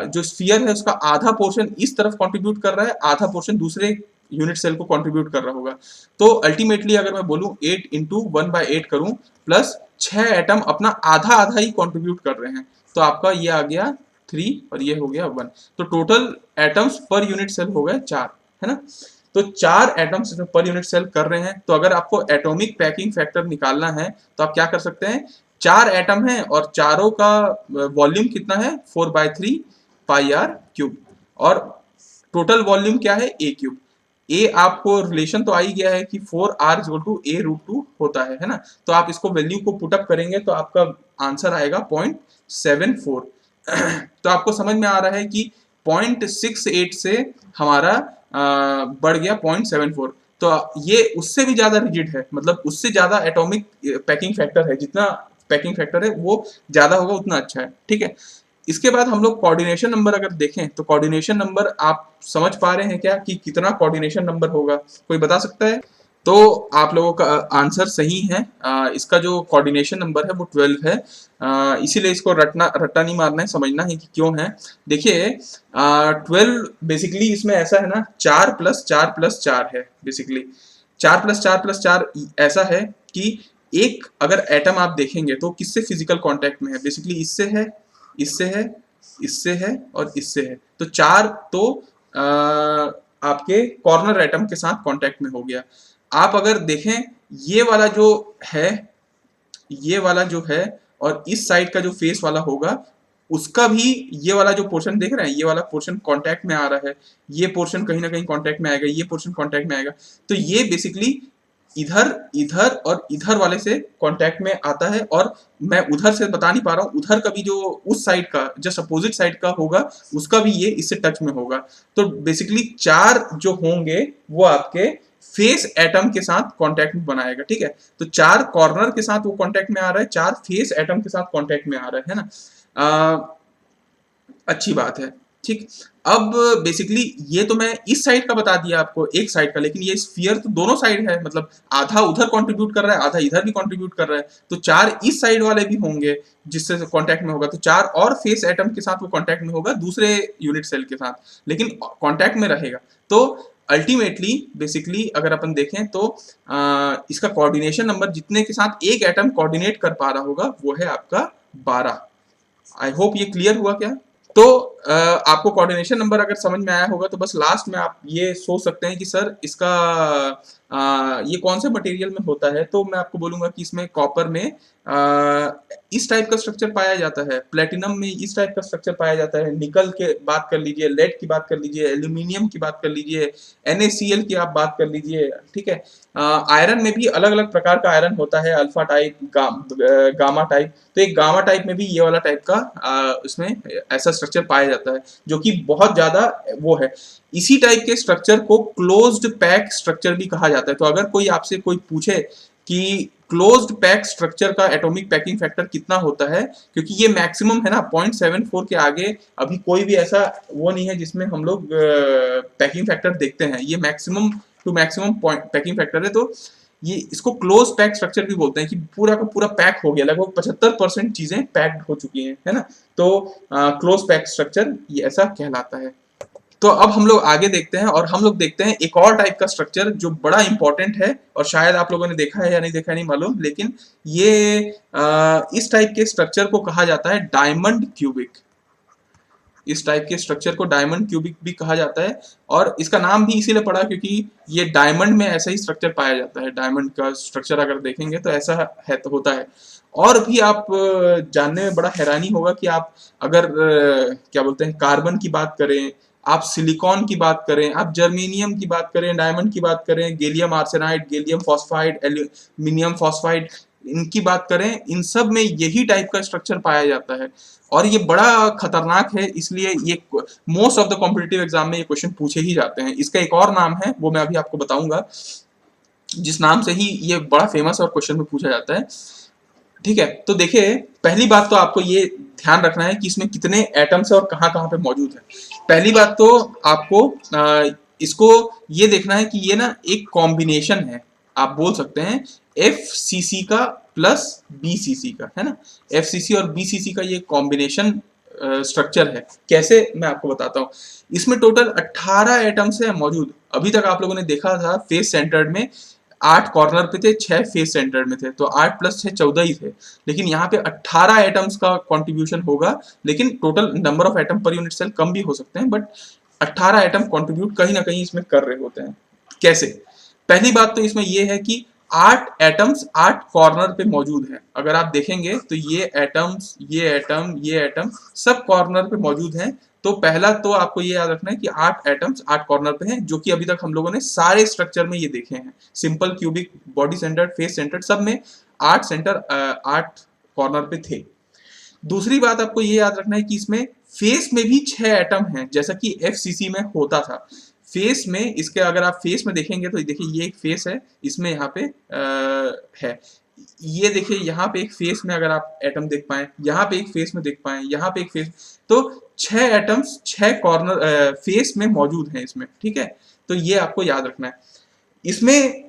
जो स्फीयर है उसका आधा पोर्शन इस तरफ कंट्रीब्यूट कर रहा है, आधा पोर्शन दूसरे यूनिट सेल को कंट्रीब्यूट कर रहा होगा। तो अल्टीमेटली अगर मैं बोलूं 8 × 1/8 करूं, प्लस 6 एटम अपना आधा आधा ही कंट्रीब्यूट कर रहे हैं, तो आपका ये आ गया 3 और ये हो गया 1। तो total atoms per unit cell हो गए 4, है ना। तो 4 एटम्स पर यूनिट सेल कर रहे हैं। तो अगर आपको एटॉमिक पैकिंग फैक्टर निकालना है तो आप क्या कर सकते हैं, 4 एटम है और चारों का वॉल्यूम कितना है, 4/3 πr³ और टोटल वॉल्यूम क्या है, a³। ए आपको रिलेशन तो आ ही गया है कि 4r = a√2 होता है ना। तो आप इसको वैल्यू को पुटअप करेंगे तो आपका आंसर आएगा 0.74। तो आपको समझ में आ रहा है कि 0.68 से हमारा बढ़ गया 0.74। तो ये उससे भी ज्यादा रिजिड है, मतलब उससे ज्यादा एटॉमिक पैकिंग फैक्टर है, जितना पैकिंग फैक्टर है वो ज्यादा होगा उतना अच्छा है, ठीक है। इसके बाद हम लोग कोऑर्डिनेशन नंबर अगर देखें तो कोऑर्डिनेशन नंबर आप समझ पा रहे हैं क्या कि कितना कोऑर्डिनेशन नंबर होगा, कोई बता सकता है? तो आप लोगों का आंसर सही है। इसका जो कोऑर्डिनेशन नंबर है वो 12 है। इसीलिए इसको रट्टा नहीं मारना है, समझना है कि क्यों है। देखिए 12 बेसिकली इसमें ऐसा है ना, 4+4+4 है बेसिकली। 4+4+4 ऐसा है कि एक अगर एटम आप देखेंगे तो किससे फिजिकल कांटेक्ट में है, बेसिकली इससे है, इससे है, इससे है और इससे है। तो 4 तो आपके कॉर्नर एटम के साथ कांटेक्ट में हो गया। आप अगर देखें ये वाला जो है, ये वाला जो है और इस साइड का जो फेस वाला होगा उसका भी ये वाला जो पोर्शन देख रहे हैं, ये वाला पोर्शन कांटेक्ट में आ रहा है, ये पोर्शन कहीं ना कहीं कांटेक्ट में आएगा, ये पोर्शन कांटेक्ट में आएगा। तो ये बेसिकली इधर इधर और इधर वाले से कांटेक्ट में आता है, और मैं उधर से बता नहीं पा रहा हूँ, उधर का भी जो उस साइड का जस्ट अपोजिट साइड का होगा उसका भी ये इससे टच में होगा। तो बेसिकली 4 जो होंगे वो आपके फेस एटम के साथ कांटेक्ट में बनाएगा, ठीक है। तो 4 कॉर्नर के साथ वो कांटेक्ट में आ रहा है, 4 फेस एटम के साथ कांटेक्ट में आ रहा है ना। अच्छी बात है, ठीक। अब बेसिकली ये तो मैं इस साइड का बता दिया आपको, एक साइड का, लेकिन ये स्फीयर तो दोनों साइड है, मतलब आधा उधर कंट्रीब्यूट कर रहा है, आधा इधर भी कंट्रीब्यूट कर रहा है। तो 4 इस साइड वाले भी होंगे जिससे कांटेक्ट में होगा, तो 4 और फेस एटम के साथ वो कांटेक्ट में होगा दूसरे यूनिट सेल के साथ, लेकिन कांटेक्ट में रहेगा। तो अल्टीमेटली बेसिकली अगर अपन देखें तो इसका कोऑर्डिनेशन नंबर जितने के साथ एक एटम कोऑर्डिनेट कर पा रहा होगा वो है आपका 12। आई होप ये क्लियर हुआ क्या? तो आपको कोऑर्डिनेशन नंबर अगर समझ में आया होगा तो बस लास्ट में आप ये सोच सकते हैं कि सर इसका ये कौन से मटेरियल में होता है। तो मैं आपको बोलूंगा कि इसमें कॉपर में इस टाइप का स्ट्रक्चर पाया जाता है, प्लेटिनम में इस टाइप का स्ट्रक्चर पाया जाता है, निकल के बात कर लीजिए, लेड की बात कर लीजिए, एल्यूमिनियम की बात कर लीजिए, NaCl की आप बात कर लीजिए, ठीक है। आयरन में भी अलग अलग प्रकार का आयरन होता है, अल्फा टाइप, गामा टाइप। तो एक गामा टाइप में भी ये वाला टाइप का उसमें ऐसा स्ट्रक्चर पाया जाता है जो कि बहुत ज्यादा वो है। इसी टाइप के स्ट्रक्चर को क्लोज्ड पैक स्ट्रक्चर भी कहा जाता है। तो अगर कोई आपसे कोई पूछे कि क्लोज्ड पैक स्ट्रक्चर का एटॉमिक पैकिंग फैक्टर कितना होता है, क्योंकि ये मैक्सिमम है ना 0.74 के आगे अभी कोई भी ऐसा वो नहीं है जिसमें हम लोग पैकिंग फैक्टर देखते हैं, ये maximum to maximum packing factor है। तो ये इसको क्लोज पैक स्ट्रक्चर भी बोलते हैं कि पूरा का पूरा पैक हो गया, लगभग 75% चीजें पैक्ड हो चुकी हैं, है ना। तो क्लोज पैक स्ट्रक्चर ये ऐसा कहलाता है। तो अब हम लोग आगे देखते हैं और हम लोग देखते हैं एक और टाइप का स्ट्रक्चर जो बड़ा इंपॉर्टेंट है, और शायद आप लोगों ने देखा है या नहीं देखा है नहीं मालूम, लेकिन ये इस टाइप के स्ट्रक्चर को कहा जाता है डायमंड क्यूबिक। इस टाइप के स्ट्रक्चर को डायमंड क्यूबिक भी कहा जाता है, और इसका नाम भी इसीलिए पड़ा क्योंकि ये डायमंड में ऐसा ही स्ट्रक्चर पाया जाता है। डायमंड का स्ट्रक्चर अगर देखेंगे तो ऐसा है, तो होता है। और भी आप जानने में बड़ा हैरानी होगा कि आप अगर क्या बोलते हैं कार्बन की बात करें, आप सिलिकॉन की बात करें, आप जर्मेनियम की बात करें, डायमंड की बात करें, gallium arsenide, gallium phosphide, aluminium phosphide, इनकी बात करें, इन सब में यही टाइप का स्ट्रक्चर पाया जाता है। और ये बड़ा खतरनाक है, इसलिए ये most of the competitive exam में ये क्वेश्चन पूछे ही जाते हैं। इसका एक और नाम है वो मैं अभी आपको बताऊंगा, जिस नाम से ही ये बड़ा फेमस और क्वेश्चन में पूछा जाता है, ठीक है। तो देखिए पहली बात तो आपको ये ध्यान रखना है कि इसमें कितने एटम्स है और कहाँ कहाँ पे मौजूद है। पहली बात तो आपको इसको ये देखना है कि ये ना एक कॉम्बिनेशन है, आप बोल सकते हैं FCC का प्लस BCC का, है ना। FCC और BCC का ये कॉम्बिनेशन स्ट्रक्चर है। कैसे, मैं आपको बताता हूँ। इसमें टोटल 18 एटम्स है मौजूद। अभी तक आप लोगों ने देखा था फेस सेंटर्ड में 8 कॉर्नर पे थे, 6 फेस सेंटर में थे, तो 8 + 6 14 ही थे। लेकिन यहाँ पे 18 एटम्स का कंट्रीब्यूशन होगा, लेकिन total number of atom per unit cell कम भी हो सकते हैं, बट 18 एटम कंट्रीब्यूट कहीं ना कहीं इसमें कर रहे होते हैं। कैसे? पहली बात तो इसमें यह है कि 8 एटम्स 8 कॉर्नर पे मौजूद हैं। अगर आप देखेंगे तो ये एटम्स, ये एटम, ये एटम सब कॉर्नर पे मौजूद हैं। तो पहला तो आपको ये याद रखना है कि 8 एटम्स 8 कॉर्नर पे हैं, जो कि अभी तक हम लोगों ने सारे स्ट्रक्चर में ये देखे हैं। Simple, cubic, body centred, face centred, सब में 8 सेंटर 8 कॉर्नर पे थे। दूसरी बात आपको ये याद रखना है कि इसमें फेस में भी 6 एटम हैं, जैसा कि FCC में होता था। फेस में इसके अगर आप फेस में देखेंगे तो देखिए ये एक फेस है, इसमें यहाँ पे है। ये देखिए यहाँ पे एक फेस में अगर आप एटम देख पाए, यहाँ पे एक फेस में देख पाए, यहाँ पे एक फेस, तो 6 एटम्स 6 कॉर्नर फेस में मौजूद हैं इसमें, ठीक है। तो ये आपको याद रखना है। इसमें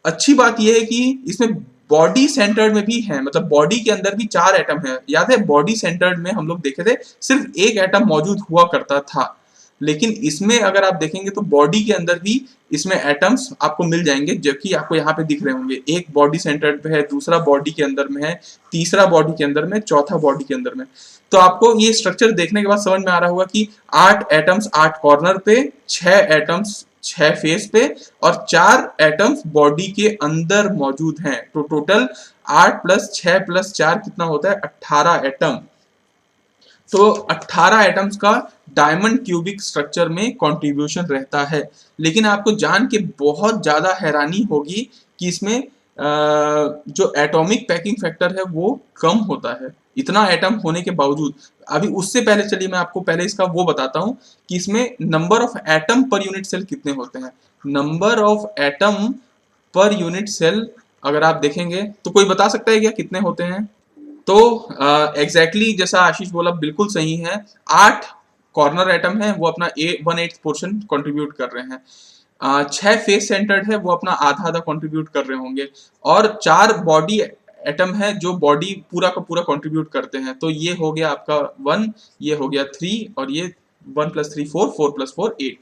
अच्छी बात यह है कि इसमें बॉडी सेंटर्ड में भी है, मतलब बॉडी के अंदर भी 4 एटम है। याद है बॉडी सेंटर्ड में हम लोग देखे थे सिर्फ एक एटम मौजूद हुआ करता था, लेकिन इसमें अगर आप देखेंगे तो बॉडी के अंदर भी इसमें एटम्स आपको मिल जाएंगे, जबकि आपको यहाँ पे दिख रहे होंगे। एक बॉडी सेंटर्ड पे है, दूसरा बॉडी के अंदर में है, तीसरा बॉडी के अंदर में, चौथा बॉडी के अंदर में। तो आपको ये स्ट्रक्चर देखने के बाद समझ में आ रहा होगा कि 8 एटम्स 8 कॉर्नर पे, 6 एटम्स 6 फेस पे, और 4 एटम्स बॉडी के अंदर मौजूद हैं। तो टोटल 8 + 6 + 4 कितना होता है, 18 एटम। तो 18 एटम्स का डायमंड क्यूबिक स्ट्रक्चर में कंट्रीब्यूशन रहता है। लेकिन आपको जान के बहुत ज्यादा हैरानी होगी कि इसमें जो एटॉमिक पैकिंग फैक्टर है वो कम होता है, इतना एटम होने के बावजूद। अभी उससे पहले चलिए मैं आपको पहले इसका वो बताता हूं कि इसमें number of atom per unit cell कितने होते हैं। Number of atom per unit cell अगर आप देखेंगे तो कोई बता सकता है क्या कितने होते हैं? तो एग्जैक्टली जैसा आशीष बोला बिल्कुल सही है। 8 कॉर्नर एटम है वो अपना 1/8 पोर्शन कंट्रीब्यूट कर रहे हैं। 6 फेस सेंटर्ड है वो अपना आधा आधा कंट्रीब्यूट कर रहे होंगे, और 4 बॉडी एटम है जो बॉडी पूरा का पूरा कंट्रीब्यूट करते हैं। तो ये हो गया आपका 1, ये हो गया 3, और ये 1 + 3 4, 4 + 4 8।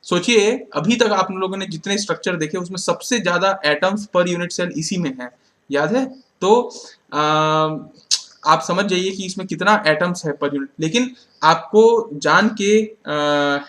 सोचिए अभी तक आप लोगों ने जितने स्ट्रक्चर देखे उसमें सबसे ज्यादा एटम्स पर यूनिट सेल इसी में है, याद है? तो आप समझ जाइए कि इसमें कितना एटम्स है पर यूनिट। लेकिन आपको जान के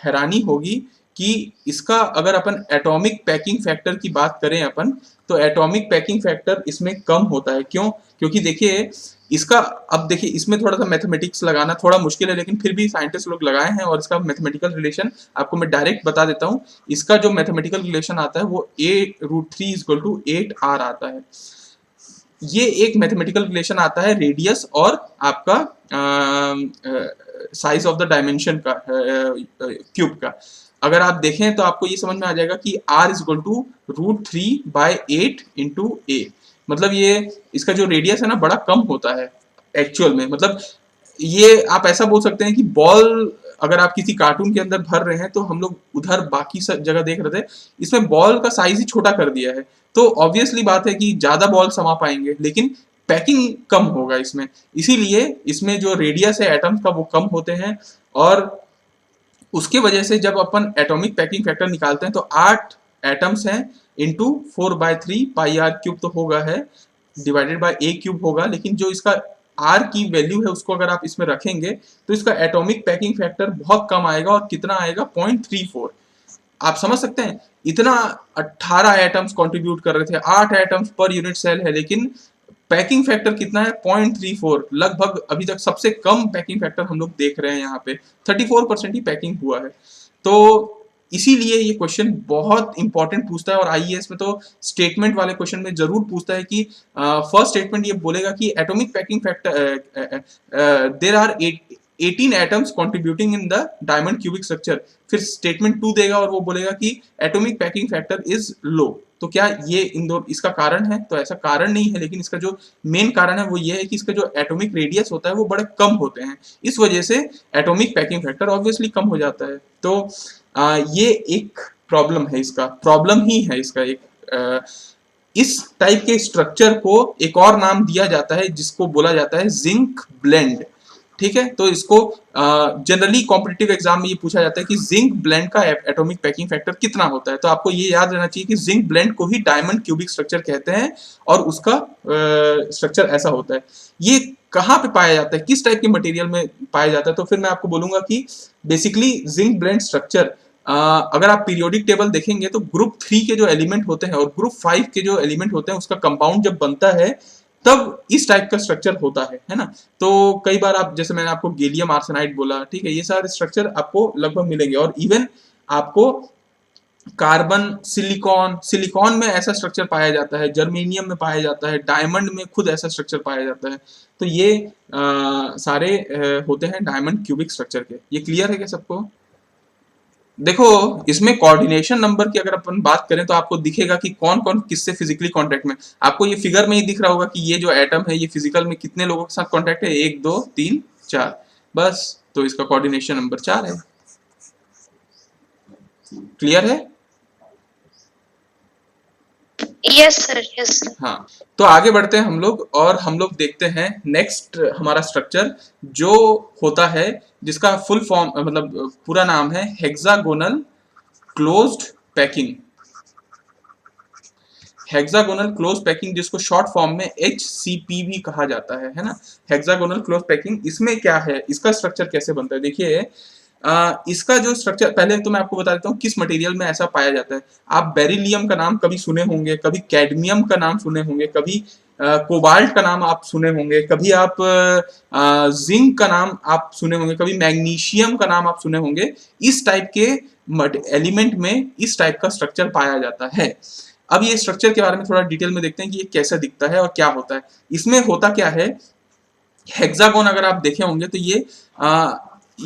हैरानी होगी कि इसका अगर अपन एटॉमिक पैकिंग फैक्टर की बात करें अपन, तो एटॉमिक पैकिंग फैक्टर इसमें कम होता है। क्यों? क्योंकि देखिए इसका, अब देखिए इसमें थोड़ा सा मैथमेटिक्स लगाना थोड़ा मुश्किल है, लेकिन फिर भी साइंटिस्ट लोग लगाए हैं, और इसका मैथमेटिकल रिलेशन आपको मैं डायरेक्ट बता देता हूं। इसका जो मैथमेटिकल रिलेशन आता है वो a√3 = 8r आता है। ये एक मैथमेटिकल रिलेशन आता है रेडियस और आपका साइज ऑफ द डायमेंशन का, क्यूब का। अगर आप देखें तो आपको ये समझ में आ जाएगा कि r = √3/8 × a। मतलब ये इसका जो रेडियस है ना बड़ा कम होता है एक्चुअल में। मतलब ये आप ऐसा बोल सकते हैं कि बॉल अगर आप किसी कार्टून के अंदर भर रहे हैं तो हम लोग उधर बाकी सब जगह देख रहे थे, इसमें बॉल का साइज ही छोटा कर दिया है। तो ऑब्वियसली बात है कि ज्यादा बॉल समा पाएंगे, लेकिन पैकिंग कम होगा इसमें। इसीलिए इसमें जो रेडियस है एटम्स का वो कम होते हैं, और उसके वजह से जब अपन एटॉमिक पैकिंग फैक्टर निकालते हैं तो 8 एटम्स हैं इंटू 4/3 πr³ तो होगा है, डिवाइडेड बाय a³ होगा। लेकिन जो इसका r की वैल्यू है उसको अगर आप इसमें रखेंगे तो इसका एटॉमिक पैकिंग फैक्टर बहुत कम आएगा, और कितना आएगा, 0.34। आप समझ सकते हैं इतना 18 एटम्स कंट्रीब्यूट कर रहे थे, 8 एटम्स पर यूनिट सेल है, लेकिन पैकिंग फैक्टर कितना है, 0.34। लगभग अभी तक सबसे कम पैकिंग फैक्टर हम लोग देख रहे हैं यहाँ पे, 34% ही पैकिंग हुआ है। तो इसीलिए ये क्वेश्चन बहुत इंपॉर्टेंट पूछता है, और आईएएस में तो स्टेटमेंट वाले क्वेश्चन में जरूर पूछता है कि फर्स्ट स्टेटमेंट ये बोलेगा कि atomic packing factor there are 18 atoms contributing in the diamond cubic structure. फिर स्टेटमेंट 2 देगा और वो बोलेगा कि atomic packing factor is low. तो क्या ये इन दो इसका कारण है? तो ऐसा कारण नहीं है, लेकिन इसका जो मेन कारण है वो ये है कि इसका जो एटॉमिक रेडियस होता है वो बड़े कम होते हैं, इस वजह से एटॉमिक पैकिंग फैक्टर ऑब्वियसली कम हो जाता है। तो ये एक प्रॉब्लम है, इसका प्रॉब्लम ही है इसका एक। इस टाइप के स्ट्रक्चर को एक और नाम दिया जाता है जिसको बोला जाता है जिंक ब्लेंड, ठीक है। तो इसको जनरली कॉम्पिटिटिव एग्जाम में ये पूछा जाता है कि जिंक ब्लेंड का एटॉमिक पैकिंग फैक्टर कितना होता है। तो आपको ये याद रहना चाहिए कि जिंक ब्लेंड को ही डायमंड क्यूबिक स्ट्रक्चर कहते हैं, और उसका स्ट्रक्चर ऐसा होता है। ये कहाँ पे पाया जाता है, किस टाइप के मटेरियल में पाया जाता है? तो फिर मैं आपको बोलूंगा कि बेसिकली जिंक ब्लेंड स्ट्रक्चर, अगर आप पीरियोडिक टेबल देखेंगे तो ग्रुप 3 के जो एलिमेंट होते हैं और ग्रुप 5 के जो एलिमेंट होते हैं उसका कंपाउंड जब बनता है तब इस टाइप का स्ट्रक्चर होता है ना। तो कई बार आप, जैसे मैंने आपको गैलियम आर्सेनाइड बोला, ठीक है, ये सारे स्ट्रक्चर आपको लगभग मिलेंगे। और इवन आपको कार्बन, सिलिकॉन में ऐसा स्ट्रक्चर पाया जाता है, जर्मेनियम में पाया जाता है, डायमंड में खुद ऐसा स्ट्रक्चर पाया जाता है। तो ये सारे होते हैं डायमंड क्यूबिक स्ट्रक्चर के। ये क्लियर है क्या सबको? देखो, इसमें कोऑर्डिनेशन नंबर की अगर अपन बात करें तो आपको दिखेगा कि कौन कौन किससे फिजिकली कांटेक्ट में। आपको ये फिगर में ही दिख रहा होगा कि ये जो एटम है ये फिजिकल में कितने लोगों के साथ कांटेक्ट है, 1 2 3 4, बस। तो इसका कोऑर्डिनेशन नंबर 4 है। क्लियर है? Yes sir, yes sir. हाँ, तो आगे बढ़ते हैं हम लोग और हम लोग देखते हैं नेक्स्ट हमारा स्ट्रक्चर जो होता है, जिसका फुल फॉर्म मतलब पूरा नाम है hexagonal closed packing. Hexagonal close packing, जिसको शॉर्ट फॉर्म में HCP भी कहा जाता है ना। हेक्सागोनल क्लोज पैकिंग, इसमें क्या है, इसका स्ट्रक्चर कैसे बनता है, देखिए। इसका जो स्ट्रक्चर, पहले तो मैं आपको बता देता हूँ किस मटेरियल में ऐसा पाया जाता है। आप बेरिलियम का नाम कभी सुने होंगे, कभी कैडमियम का नाम सुने होंगे, कभी कोबाल्ट का नाम आप सुने होंगे, कभी आप जिंक का नाम आप सुने होंगे, कभी मैग्नीशियम का नाम आप सुने होंगे। इस टाइप के एलिमेंट में इस टाइप का स्ट्रक्चर पाया जाता है। अब ये स्ट्रक्चर के बारे में थोड़ा डिटेल में देखते हैं कि ये कैसा दिखता है और क्या होता है। इसमें होता क्या है, हेक्सागोन अगर आप देखे होंगे तो ये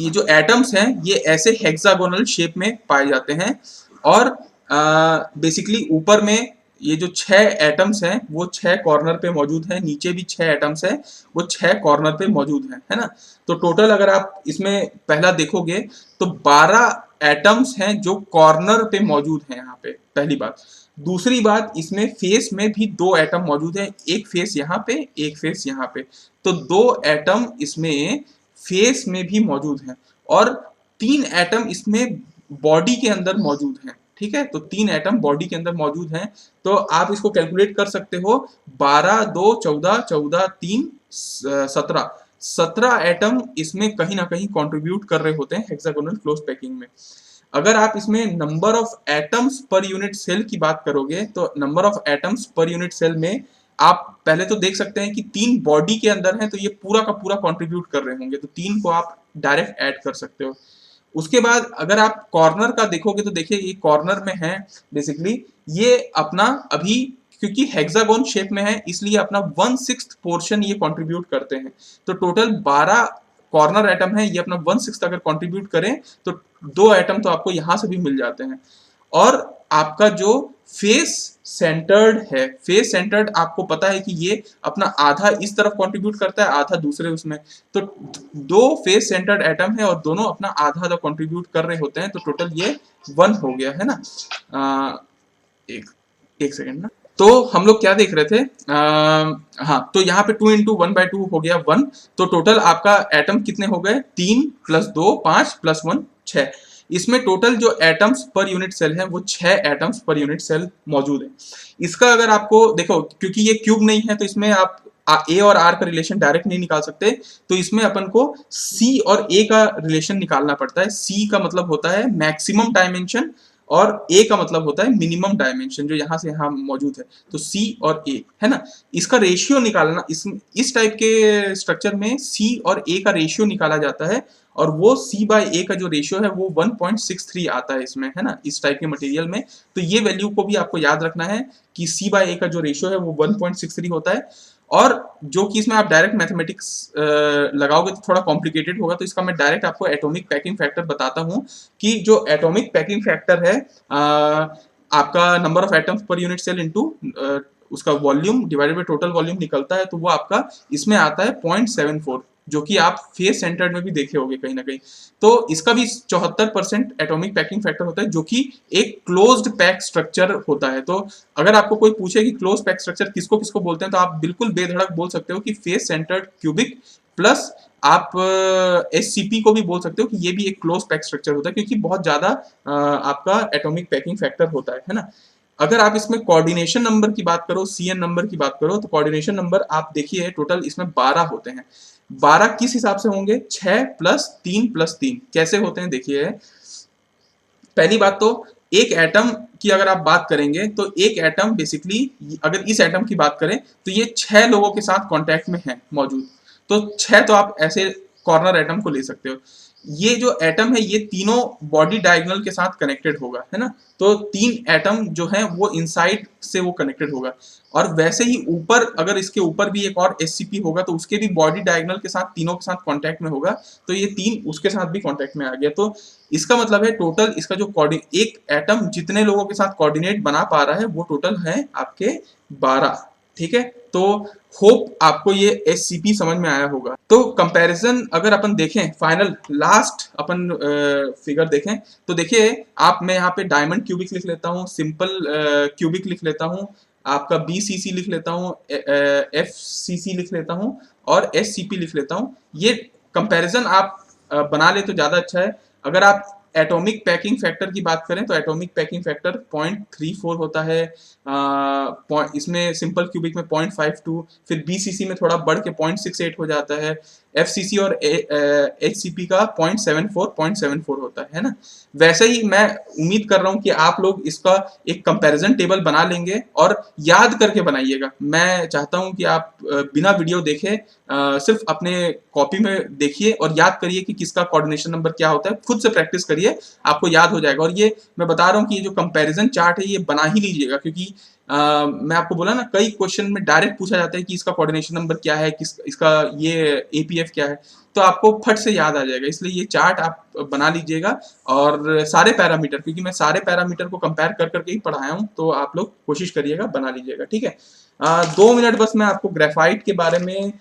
जो एटम्स हैं ये ऐसे हेक्सागोनल शेप में पाए जाते हैं। और बेसिकली ऊपर में ये जो 6 एटम्स हैं वो 6 कॉर्नर पे मौजूद है, नीचे भी 6 एटम्स हैं वो 6 कॉर्नर पे मौजूद है ना। तो टोटल अगर आप इसमें पहला देखोगे तो 12 एटम्स हैं जो कॉर्नर पे मौजूद हैं यहाँ पे, पहली बात। दूसरी बात, इसमें फेस में भी 2 एटम मौजूद है, एक फेस यहाँ पे, एक फेस यहाँ पे। तो 2 एटम इसमें फेस में भी मौजूद हैं और 3 एटम इसमें बॉडी के अंदर मौजूद हैं। ठीक है, तो 3 एटम बॉडी के अंदर मौजूद हैं। तो आप इसको कैलकुलेट कर सकते हो, 12 2 14 14 3 17, 17 एटम इसमें कहीं ना कहीं कंट्रीब्यूट कर रहे होते हैं हेक्सागोनल क्लोज पैकिंग में। अगर आप इसमें number of atoms per unit cell की बात करोगे तो number of atoms per unit cell में आप पहले तो देख सकते हैं कि 3 बॉडी के अंदर है तो ये पूरा का पूरा कंट्रीब्यूट कर रहे होंगे, तो 3 को आप डायरेक्ट ऐड कर सकते हो। उसके बाद अगर आप कॉर्नर का देखोगे तो देखिए ये कॉर्नर में है, बेसिकली ये अपना अभी, क्योंकि हेक्सागोन शेप में है इसलिए अपना 1/6 पोर्शन ये कंट्रीब्यूट करते हैं। तो टोटल 12 कॉर्नर एटम है, ये अपना 1/6 अगर कंट्रीब्यूट करें तो 2 एटम तो आपको यहां से भी मिल जाते हैं। और आपका जो फेस सेंटर्ड है, फेस सेंटर्ड आपको पता है कि ये अपना आधा इस तरफ कंट्रीब्यूट करता है, आधा दूसरे उसमें। तो 2 फेस सेंटर्ड एटम है और दोनों अपना आधा आधा कंट्रीब्यूट कर रहे होते हैं, तो टोटल ये 1 हो गया है ना। एक एक सेकेंड ना। तो हम लोग क्या देख रहे थे, हाँ, तो यहाँ पे 2 इंटू 1/2 हो गया 1। तो टोटल आपका एटम कितने हो गए, 3 + 2 5 + 1 6। इसमें टोटल जो एटम्स पर यूनिट सेल है वो 6 एटम्स पर यूनिट सेल मौजूद है। इसका अगर आपको देखो, क्योंकि ये क्यूब नहीं है तो इसमें आप ए और आर का रिलेशन डायरेक्ट नहीं निकाल सकते, तो इसमें अपन को सी और ए का रिलेशन निकालना पड़ता है। सी का मतलब होता है मैक्सिमम डायमेंशन और ए का मतलब होता है मिनिमम डायमेंशन, जो यहाँ से यहाँ मौजूद है। तो सी और ए है ना, इसका रेशियो निकालना, इस टाइप के स्ट्रक्चर में सी और ए का रेशियो निकाला जाता है और वो C/A का जो रेशियो है वो 1.63 आता है इसमें, है ना, इस टाइप के मटेरियल में। तो ये वैल्यू को भी आपको याद रखना है कि C/A का जो रेशियो है वो 1.63 होता है। और जो कि इसमें आप डायरेक्ट मैथमेटिक्स लगाओगे तो थोड़ा कॉम्प्लिकेटेड होगा, तो इसका मैं डायरेक्ट आपको एटॉमिक पैकिंग फैक्टर बताता हूँ कि जो एटॉमिक पैकिंग फैक्टर है आपका number of atoms per unit cell into उसका volume divided by total volume निकलता है, तो वो आपका इसमें आता है 0.74, जो कि आप फेस सेंटर्ड में भी देखे होंगे कहीं ना कहीं। तो इसका भी 74% एटॉमिक पैकिंग फैक्टर होता है, जो कि एक क्लोज्ड पैक स्ट्रक्चर होता है। तो अगर आपको कोई पूछे कि क्लोज पैक स्ट्रक्चर किसको किसको बोलते हैं, तो आप बिल्कुल बेधड़क बोल सकते हो कि फेस सेंटर्ड क्यूबिक प्लस आप SCP को भी बोल सकते हो कि ये भी एक क्लोज पैक स्ट्रक्चर होता है, क्योंकि बहुत ज्यादा आपका एटॉमिक पैकिंग फैक्टर होता है ना। अगर आप इसमें कोऑर्डिनेशन नंबर की बात करो, CN नंबर की बात करो, तो कोऑर्डिनेशन नंबर आप देखिए टोटल इसमें 12 होते हैं। 12 किस हिसाब से होंगे, 6 + 3 + 3 कैसे होते हैं देखिए। पहली बात तो एक एटम की अगर आप बात करेंगे तो एक एटम बेसिकली, अगर इस एटम की बात करें तो ये 6 लोगों के साथ कांटेक्ट में है मौजूद। तो 6 तो आप ऐसे कॉर्नर एटम को ले सकते हो। ये जो एटम है ये तीनों बॉडी डायगोनल के साथ कनेक्टेड होगा, है ना। तो 3 एटम जो है वो इनसाइड से वो कनेक्टेड होगा, और वैसे ही ऊपर अगर इसके ऊपर भी एक और एससीपी होगा तो उसके भी बॉडी डायगोनल के साथ तीनों के साथ कांटेक्ट में होगा, तो ये 3 उसके साथ भी कांटेक्ट में आ गया। तो इसका मतलब है टोटल इसका जो एक एटम जितने लोगों के साथ कोऑर्डिनेट बना पा रहा है वो टोटल है आपके 12, ठीक है। तो होप आपको ये एससीपी समझ में आया होगा। तो कंपैरिजन अगर अपन देखें, फाइनल लास्ट अपन फिगर देखें, तो देखिए आप, मैं यहाँ पे डायमंड क्यूबिक लिख लेता हूँ, सिंपल क्यूबिक लिख लेता हूँ, आपका बीसीसी लिख लेता हूँ, एफसीसी लिख लेता हूँ, और एससीपी लिख लेता हूँ। ये कंपैरिजन आप बना ले तो ज्यादा अच्छा है। अगर आप एटॉमिक पैकिंग फैक्टर की बात करें तो एटॉमिक पैकिंग फैक्टर 0.34 होता है, इसमें सिंपल क्यूबिक में 0.52, फिर बीसीसी में थोड़ा बढ़ के 0.68 हो जाता है, एफसीसी और एचसीपी का 0.74 होता है ना। वैसे ही मैं उम्मीद कर रहा हूं कि आप लोग इसका एक कंपैरिजन टेबल बना लेंगे, और याद करके बनाइएगा। मैं चाहता हूं कि आप बिना वीडियो देखे सिर्फ अपने कॉपी में देखिए और याद करिए कि किसका कोऑर्डिनेशन नंबर क्या होता है, खुद से प्रैक्टिस करिए, आपको याद हो जाएगा। और ये मैं बता रहा हूँ कि ये जो कंपैरिजन चार्ट है ये बना ही लीजिएगा, क्योंकि मैं आपको बोला ना कई क्वेश्चन में डायरेक्ट पूछा जाता है कि इसका कोऑर्डिनेशन नंबर क्या है, इसका ये एपीएफ क्या है, तो आपको फट से याद आ जाएगा। इसलिए ये चार्ट आप बना लीजिएगा, और सारे पैरामीटर, क्योंकि मैं सारे पैरामीटर को कंपेयर कर करके ही पढ़ाया हूँ, तो आप लोग कोशिश करिएगा बना लीजिएगा, ठीक है। 2 मिनट बस मैं आपको ग्रेफाइट के बारे में,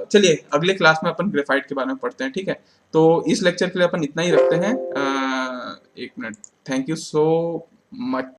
चलिए अगले क्लास में अपन ग्रेफाइट के बारे में पढ़ते हैं, ठीक है। तो इस लेक्चर के लिए अपन इतना ही रखते हैं। 1 minute, thank you so much.